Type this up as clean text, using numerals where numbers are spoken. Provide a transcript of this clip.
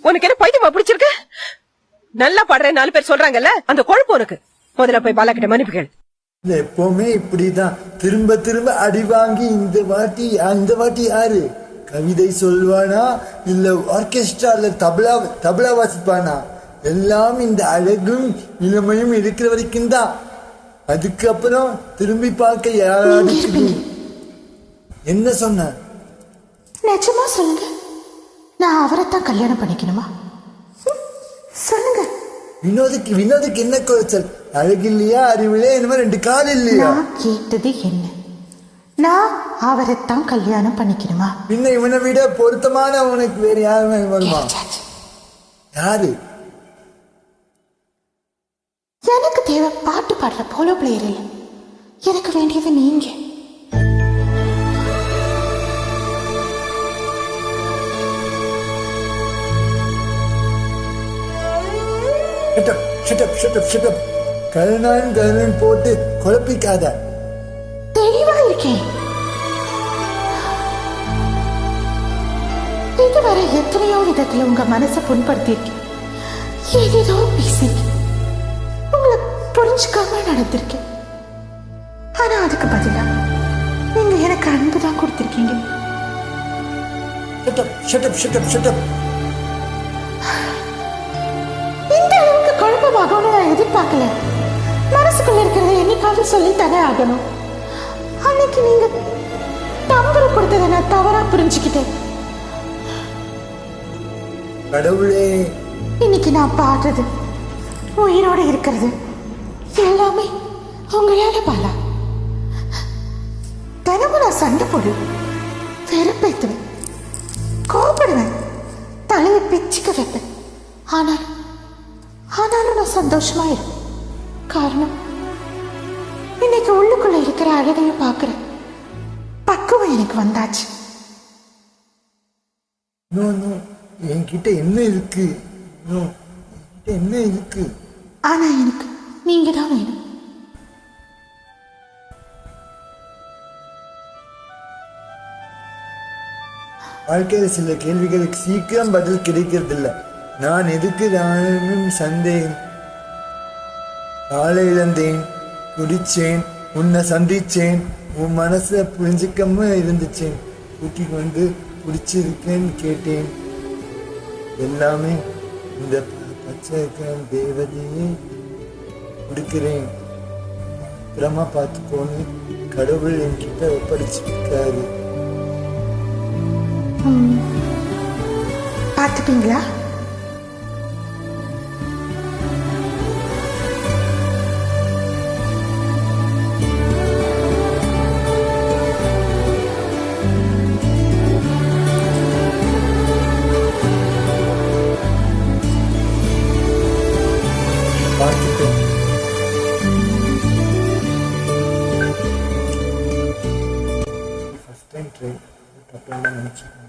உனக்கு என்ன பைத்தியமா பிடிச்சிருக்கு? நல்லா பாடுறேன் 4 பேர் சொல்றாங்கல்ல, அந்த கொழுப்பு உனக்கு. முதல்ல போய் பாலா கிட்ட மன்னிப்பு கேளு. எப்பவுமே இப்படிதான் திரும்ப திரும்ப அடி வாங்கி இந்த வாட்டி யாரு கவிதை சொல்வானா இல்ல ஆர்கெஸ்ட்ரால தபலா வாசிப்பானா? எல்லாம் இந்த அழகும் இளமையும் இருக்கிற வரைக்கும் தான். அதுக்கப்புறம் திரும்பி பார்க்க யாருக்கு என்ன சொன்ன? நிஜமா சொல்லுங்க, நான் அவரைத்தான் கல்யாணம் பண்ணிக்கணுமா? சொல்லுங்க. வினோதுக்கு என்ன குறைச்சல்? அழகு இல்லையா, அறிவில்லையா, இந்த மாதிரி 2 கால் இல்லையா? நான் கேட்டது என்ன? நான் அவரைத்தான் கல்யாணம் பண்ணிக்கணுமா? பின்ன இவனை விட பொருத்தமான உனக்கு வேற யாருமே வருமா? யாரு? எனக்கு தேவை பாட்டு பாடுற போலோ பிளேயர் இல்லை. எனக்கு வேண்டியது நீங்க. கருணான் போட்டு குழப்பிக்காத. தெளிவா இருக்கேன். இதுவரை எத்தனையோ விதத்துல உங்க மனசை புண்படுத்தியிருக்கேன். ஏதேதோ பேசியிருக்கேன். உங்களை புரிஞ்சுக்காம நடந்திருக்கேன். ஆனா அதுக்கு பதிலா நீங்க எனக்கு அன்புதான் கொடுத்திருக்கீங்க. இந்த அளவுக்கு குழப்பமாகணும் நான் எதிர்பார்க்கல. மனசுக்குள்ள இருக்கிறத என்னைக்காவது சொல்லித்தானே ஆகணும். அன்னைக்கு நீங்க தம்புரு கொடுத்ததை நான் தவறா புரிஞ்சுக்கிட்டேன். கடவுளே, இன்னைக்கு நான் பாடுறது, உயிரோட இருக்கிறது எல்லாமே உங்களால பாலா. தினமும் நான் சண்டை போடுவேன், வெறுப்பேற்றுவேன், கோபப்படுவேன், தலையை பிச்சுக்க வைப்பேன். ஆனாலும் நான் சந்தோஷமா இருப்பேன். காரணம், இன்னைக்கு உள்ளுக்குள்ள இருக்கிற அழகையும் பார்க்கிற பக்குவம் எனக்கு வந்தாச்சு. என்கிட்ட என்ன இருக்கு? என்ன இருக்கு? ஆனா எனக்கு நீங்க தான் வேணும். வாழ்க்கையில சில கேள்விகளுக்கு சீக்கிரம் பதில் கிடைக்கிறது இல்ல. நான் எதுக்கு நானும் சந்தேன். காலை இழந்தேன், குடிச்சேன், உன்னை சந்திச்சேன், உன் மனசை புரிஞ்சுக்காம இருந்துச்சேன், கூட்டி கொண்டு பிடிச்சிருக்கேன்னு கேட்டேன். எல்லாமே இந்த பச்சை தேவதையே கொடுக்கிறேன், அப்புறமா பார்த்துக்கோன்னு கடவுள் என்கிட்ட ஒப்படைச்சிருக்காரு. பார்த்துப்பீங்களா? ஃபர்ஸ்ட் டைம் ட்ரை தப்பு நினச்சேன்.